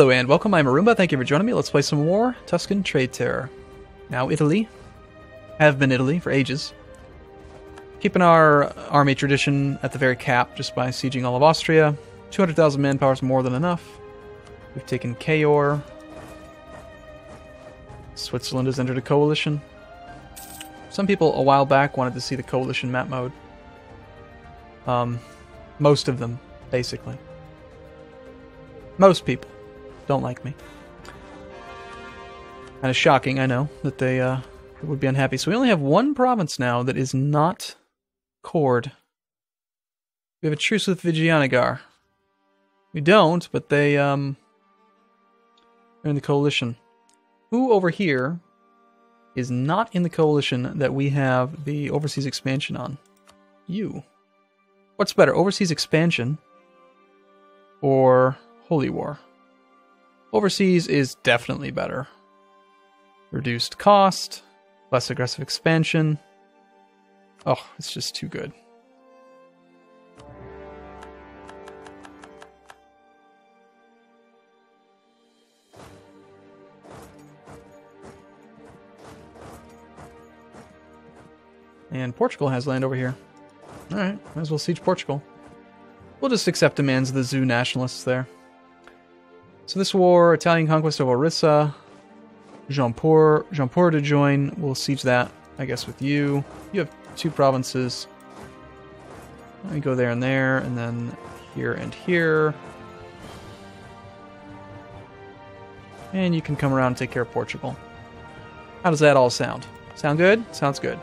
Hello and welcome, I'm Arumba, thank you for joining me. Let's play some more Tuscan Trade Terror. Now Italy. Have been Italy for ages. Keeping our army tradition at the very cap just by sieging all of Austria. 200,000 manpower is more than enough. We've taken Cahors. Switzerland has entered a coalition. Some people a while back wanted to see the coalition map mode. Most of them, basically. Most people don't like me. Kind of shocking, I know, that they would be unhappy. So we only have one province now that is not cored. We have a truce with Vijayanagar. We don't, but they are in the coalition. Who over here is not in the coalition that we have the overseas expansion on? You. What's better, overseas expansion or Holy War? Overseas is definitely better. Reduced cost, less aggressive expansion. Oh, it's just too good. And Portugal has land over here. Alright, might as well siege Portugal. We'll just accept demands of the zoo nationalists there. So this war, Italian conquest of Orisa. Jampur to join. We'll siege that, I guess, with you. You have two provinces. Let me go there, and then here and here. And you can come around and take care of Portugal. How does that all sound? Sound good? Sounds good.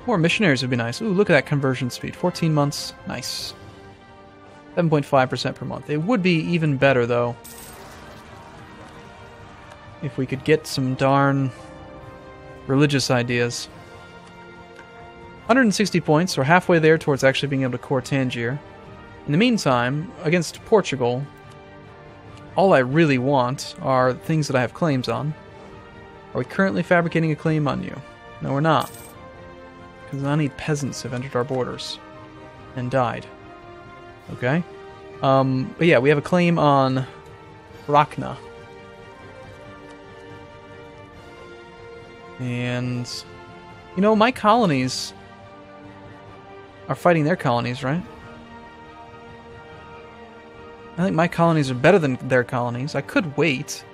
More missionaries would be nice. Ooh, look at that conversion speed. 14 months. Nice. 7.5% per month. It would be even better, though, if we could get some darn religious ideas. 160 points. We're halfway there towards actually being able to core Tangier. In the meantime, against Portugal, all I really want are things that I have claims on. Are we currently fabricating a claim on you? No, we're not. Because many peasants have entered our borders and died. Okay. But yeah, we have a claim on Rachna. And, you know, my colonies are fighting their colonies, right? I think my colonies are better than their colonies. I could wait.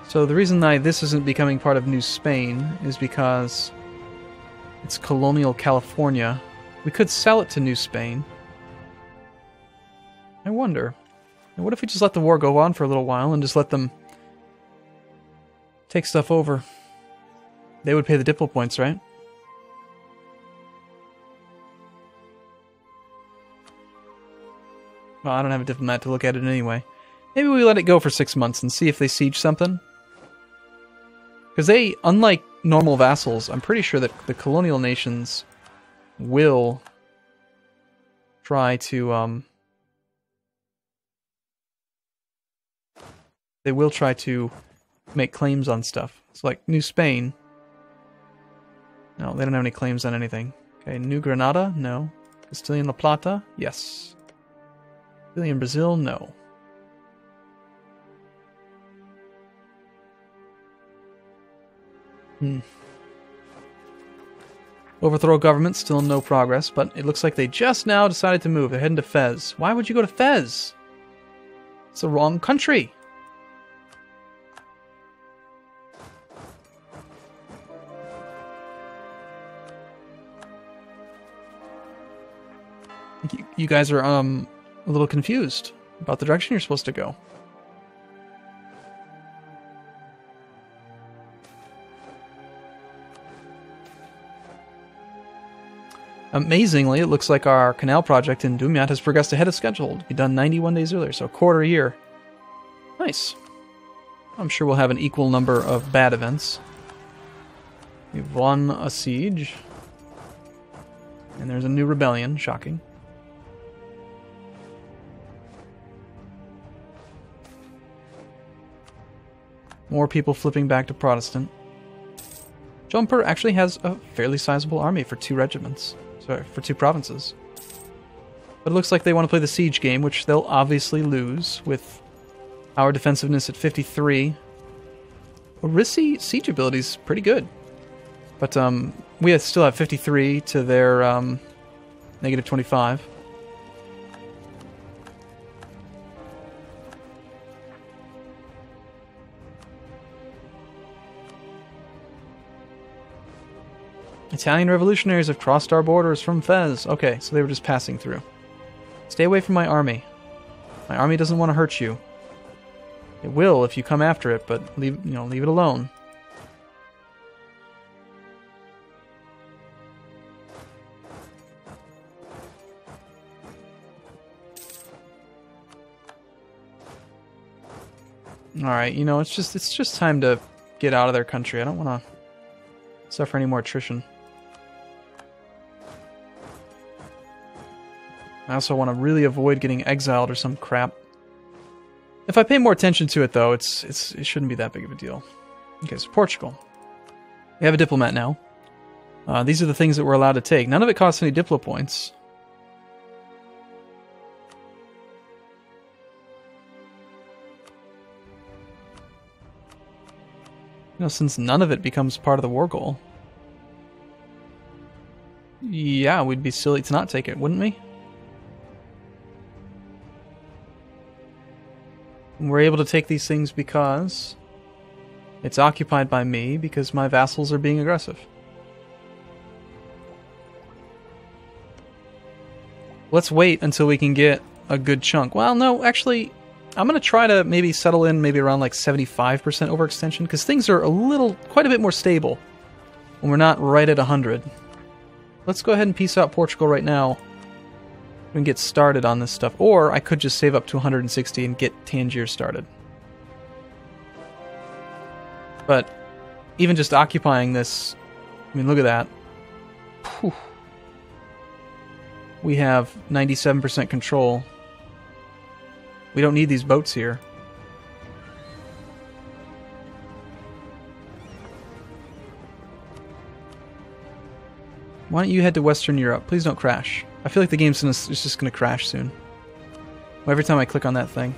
So the reason this isn't becoming part of New Spain is because it's colonial California. We could sell it to New Spain. I wonder. What if we just let the war go on for a little while and just let them take stuff over? They would pay the diplo points, right? Well, I don't have a diplomat to look at it anyway. Maybe we let it go for 6 months and see if they siege something. Because they, unlike normal vassals, I'm pretty sure that the colonial nations will try to, they will try to make claims on stuff. It's like New Spain. No, they don't have any claims on anything. Okay, New Granada? No. Castilian La Plata? Yes. Castilian Brazil? No. Overthrow government, still no progress, but it looks like they just now decided to move. They're heading to Fez. Why would you go to Fez? It's the wrong country. You guys are a little confused about the direction you're supposed to go. Amazingly, it looks like our canal project in Dumyat has progressed ahead of schedule to be done 91 days earlier, so a quarter a year. Nice. I'm sure we'll have an equal number of bad events. We've won a siege. And there's a new rebellion, shocking. More people flipping back to Protestant. Jumper actually has a fairly sizable army for 2 regiments. Sorry, for 2 provinces. But it looks like they want to play the siege game, which they'll obviously lose with our defensiveness at 53. Orisa siege ability is pretty good. But we still have 53 to their negative 25. Italian revolutionaries have crossed our borders from Fez. Okay, so they were just passing through. Stay away from my army. My army doesn't want to hurt you. It will if you come after it, but leave it alone. All right, it's just time to get out of their country. I don't want to suffer any more attrition. I also want to really avoid getting exiled or some crap. If I pay more attention to it, though, it shouldn't be that big of a deal. Okay, so Portugal. We have a diplomat now. These are the things that we're allowed to take. None of it costs any diplo points. Since none of it becomes part of the war goal. Yeah, we'd be silly to not take it, wouldn't we? We're able to take these things because it's occupied by me, because my vassals are being aggressive. Let's wait until we can get a good chunk. Well, no, actually, I'm going to try to maybe settle in maybe around like 75% overextension, because things are quite a bit more stable when we're not right at 100. Let's go ahead and peace out Portugal right now. We can get started on this stuff. Or I could just save up to 160 and get Tangier started. But even just occupying this, I mean, look at that. Whew. We have 97% control. We don't need these boats here. Why don't you head to Western Europe? Please don't crash. I feel like the game's just going to crash soon. Every time I click on that thing.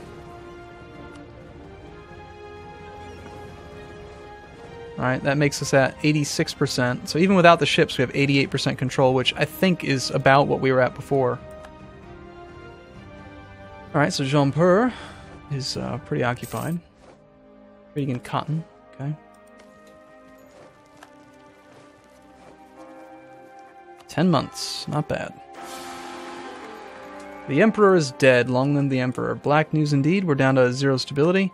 Alright, that makes us at 86%. So even without the ships, we have 88% control, which I think is about what we were at before. Alright, so Jean-Pur is pretty occupied. Trading in cotton. Okay. 10 months. Not bad. The Emperor is dead. Long live the Emperor. Black news indeed. We're down to 0 stability.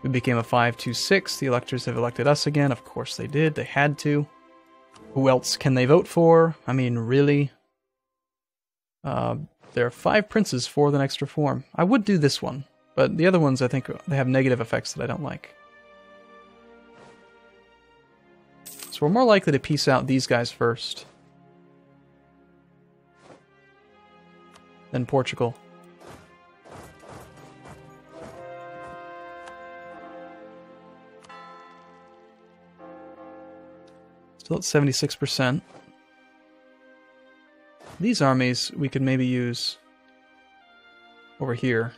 We became a 5-2-6. The electors have elected us again. Of course they did. They had to. Who else can they vote for? I mean, really? There are 5 princes for the next reform. I would do this one, but the other ones I think they have negative effects that I don't like. So we're more likely to peace out these guys first. Then Portugal. Still at 76%. These armies we could maybe use over here.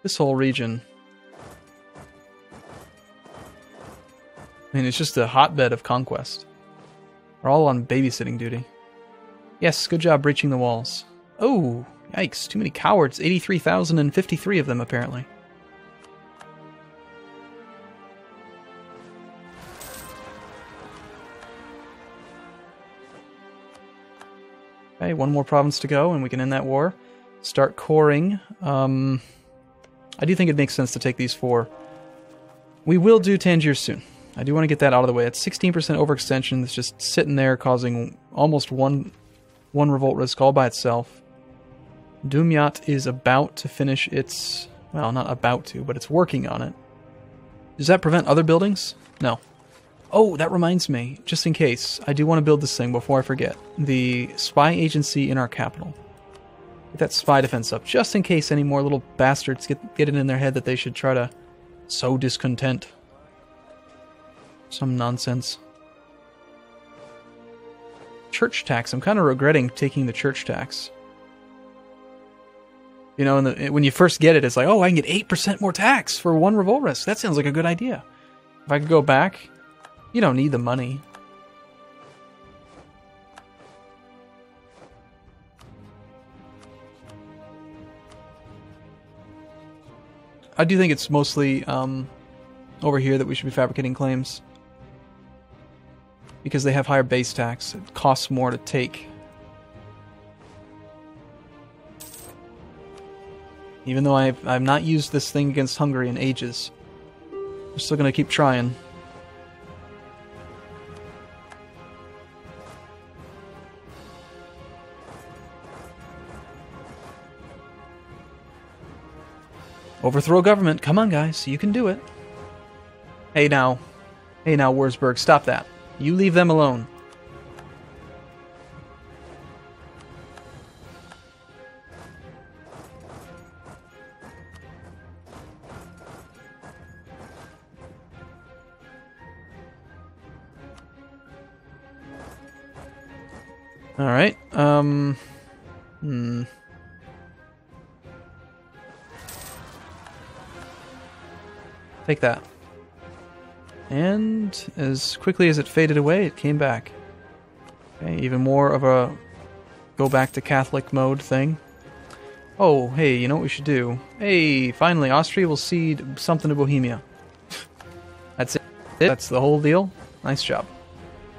This whole region. I mean, it's just a hotbed of conquest. We're all on babysitting duty. Yes, good job breaching the walls. Oh, yikes, too many cowards. 83,053 of them, apparently. Okay, one more province to go, and we can end that war. Start coring. I do think it makes sense to take these 4. We will do Tangier soon. I do want to get that out of the way. It's 16% overextension. It's just sitting there causing almost one revolt risk all by itself. Dumyat is about to finish its... Well, not about to, but it's working on it. Does that prevent other buildings? No. Oh, that reminds me, just in case, I do want to build this thing before I forget. The spy agency in our capital. Get that spy defense up, just in case any more little bastards get it in their head that they should try to So discontent. Some nonsense. Church tax. I'm kind of regretting taking the church tax. You know, when you first get it, it's like, oh, I can get 8% more tax for one revolt risk. That sounds like a good idea. If I could go back, you don't need the money. I do think it's mostly over here that we should be fabricating claims. Because they have higher base tax. It costs more to take. Even though I've not used this thing against Hungary in ages. We're still going to keep trying. Overthrow government. Come on, guys. You can do it. Hey, now. Hey, now, Wurzburg. Stop that. You leave them alone. Alright, Take that. And as quickly as it faded away, it came back. Okay, even more of a go back to Catholic mode thing. Oh, hey, you know what we should do? Hey, finally, Austria will cede something to Bohemia. That's it. That's the whole deal. Nice job.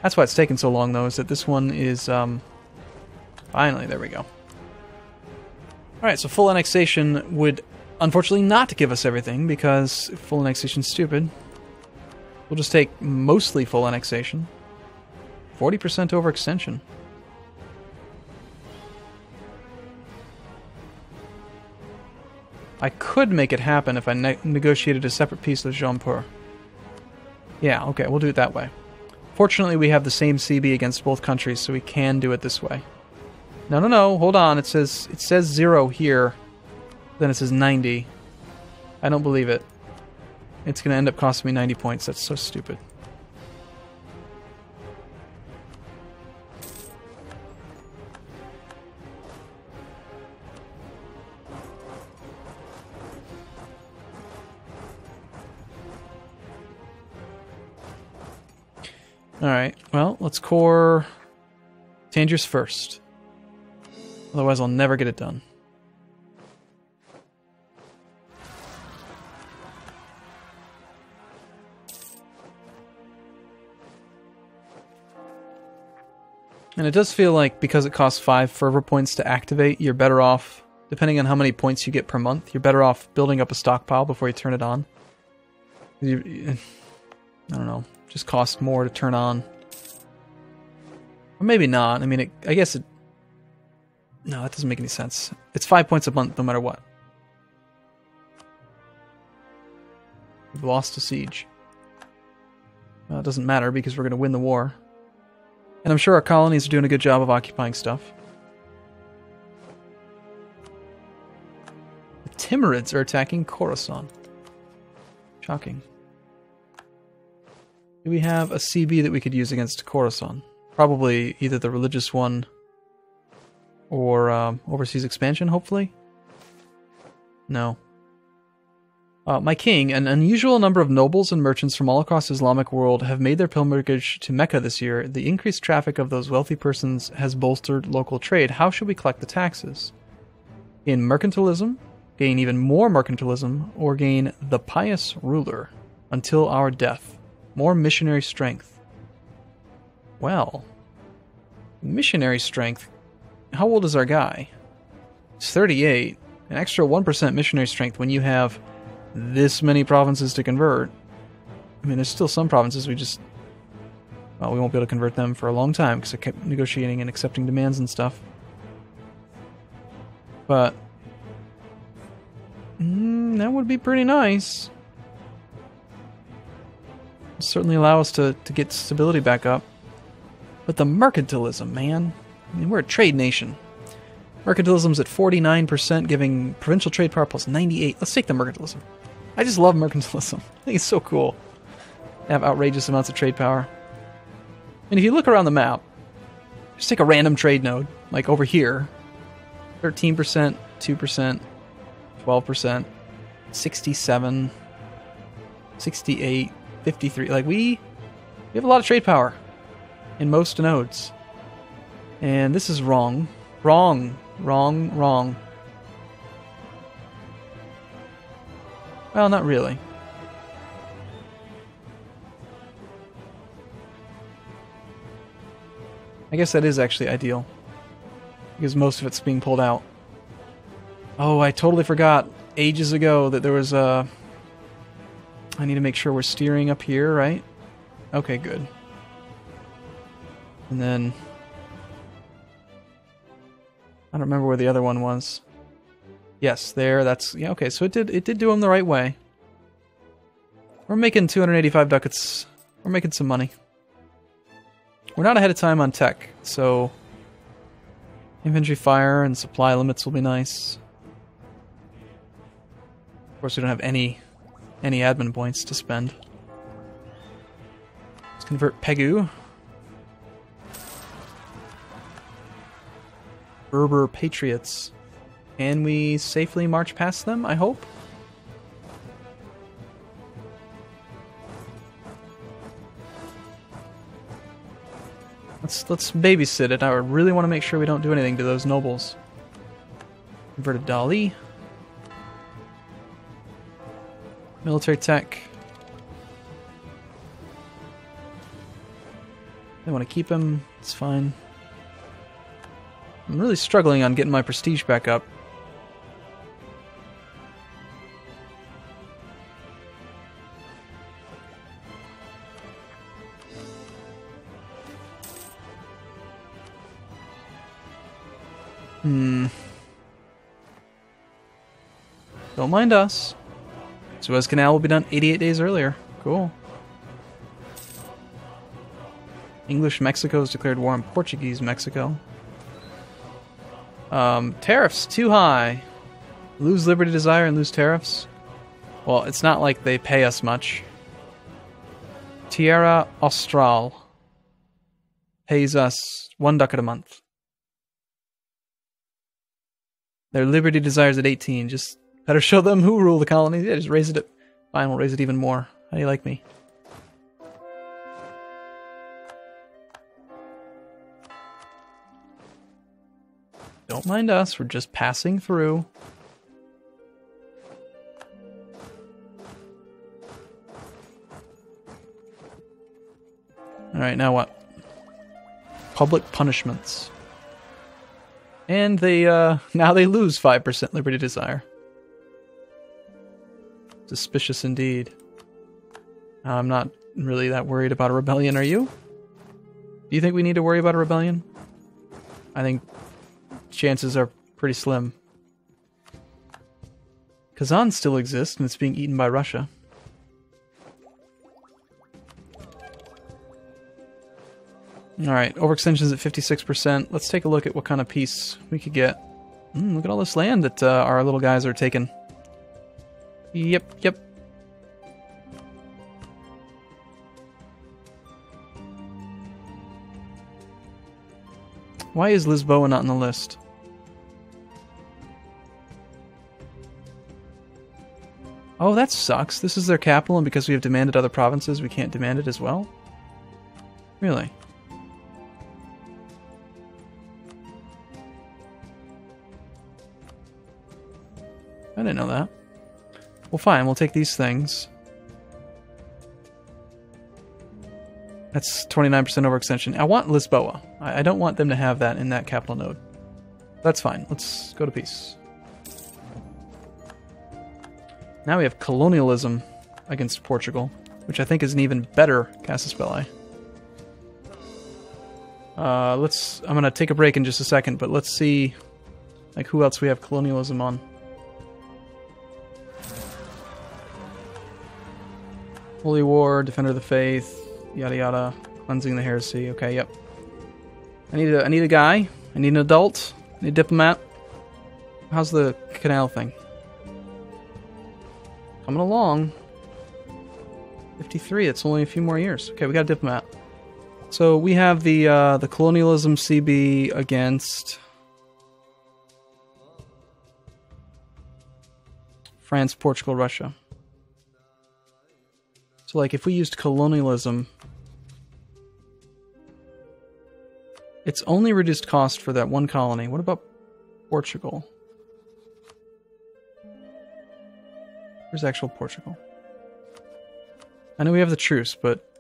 That's why it's taken so long, though, is that this one is, finally, there we go. Alright, so full annexation would, unfortunately, not give us everything, because full annexation's stupid. We'll just take mostly full annexation. 40% overextension. I could make it happen if I negotiated a separate peace with Jean-Pur. Yeah, okay, we'll do it that way. Fortunately, we have the same CB against both countries, so we can do it this way. No, no, no, hold on. It says 0 here. Then it says 90. I don't believe it. It's going to end up costing me 90 points. That's so stupid. Alright, well, let's core Tangiers first. Otherwise I'll never get it done. And it does feel like, because it costs 5 fervor points to activate, you're better off, depending on how many points you get per month, you're better off building up a stockpile before you turn it on. I don't know, just cost more to turn on. Or maybe not, I mean, I guess it... No, that doesn't make any sense. It's 5 points a month no matter what. We've lost a siege. Well, it doesn't matter because we're going to win the war. And I'm sure our colonies are doing a good job of occupying stuff. The Timurids are attacking Khorasan. Shocking. Do we have a CB that we could use against Khorasan? Probably either the religious one or overseas expansion, hopefully? No. My king, an unusual number of nobles and merchants from all across the Islamic world have made their pilgrimage to Mecca this year. The increased traffic of those wealthy persons has bolstered local trade. How should we collect the taxes? Gain mercantilism, gain even more mercantilism, or gain the pious ruler until our death. More missionary strength. Well, missionary strength. How old is our guy? He's 38. An extra 1% missionary strength when you have this many provinces to convert. I mean, there's still some provinces we just... Well, we won't be able to convert them for a long time because I kept negotiating and accepting demands and stuff. But... that would be pretty nice. It'd certainly allow us to get stability back up. But the mercantilism, man. I mean, we're a trade nation. Mercantilism's at 49%, giving provincial trade power plus 98. Let's take the mercantilism. I just love mercantilism. I think it's so cool. They have outrageous amounts of trade power. And if you look around the map, just take a random trade node, like over here. 13%, 2%, 12%, 67, 68, 53. Like we have a lot of trade power in most nodes. And this is wrong. Wrong. Wrong. Wrong. Well, not really. I guess that is actually ideal. Because most of it's being pulled out. Oh, I totally forgot ages ago that there was a... I need to make sure we're steering up here, right? Okay, good. And then... I don't remember where the other one was. Yes, there, that's... Yeah, okay, so it did do them the right way. We're making 285 ducats. We're making some money. We're not ahead of time on tech, so... Infantry fire and supply limits will be nice. Of course, we don't have any admin points to spend. Let's convert Pegu. Berber Patriots. Can we safely march past them, I hope? Let's babysit it. I really want to make sure we don't do anything to those nobles. Converted Dali. Military tech. They want to keep him. It's fine. I'm really struggling on getting my prestige back up. Don't mind us. Suez Canal will be done 88 days earlier. Cool. English Mexico has declared war on Portuguese Mexico. Tariffs too high. Lose Liberty Desire and lose tariffs? Well, it's not like they pay us much. Tierra Austral pays us 1 ducat a month. Their Liberty Desires at 18. Just better show them who rule the colonies. Yeah, just raise it. Fine, we'll raise it even more. How do you like me? Don't mind us, we're just passing through. Alright, now what? Public punishments. And they, now they lose 5% Liberty Desire. Suspicious indeed. I'm not really that worried about a rebellion, are you? Do you think we need to worry about a rebellion? I think chances are pretty slim. Kazan still exists, and it's being eaten by Russia. Alright, overextensions at 56%. Let's take a look at what kind of peace we could get. Look at all this land that our little guys are taking. Yep. Why is Lisboa not on the list? Oh, that sucks. This is their capital, and because we have demanded other provinces, we can't demand it as well? Really? I didn't know that. Well, fine. We'll take these things. That's 29% overextension. I want Lisboa. I don't want them to have that in that capital node. That's fine. Let's go to peace. Now we have colonialism against Portugal, which I think is an even better casus belli. I'm gonna take a break in just a second, but let's see like who else we have colonialism on. Holy War, Defender of the Faith, yada yada, cleansing the heresy. Okay, yep. I need a guy. I need an adult. I need a diplomat. How's the canal thing? Coming along. 53, it's only a few more years. Okay, we got a diplomat. So we have the colonialism CB against France, Portugal, Russia. So like if we used colonialism, it's only reduced cost for that one colony. What about Portugal? Where's actual Portugal? I know we have the truce, but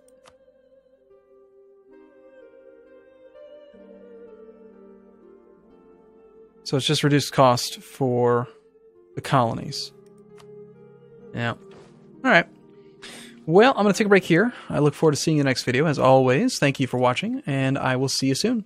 so it's just reduced cost for the colonies. Yeah. Alright. Well, I'm going to take a break here. I look forward to seeing you in the next video. As always, thank you for watching, and I will see you soon.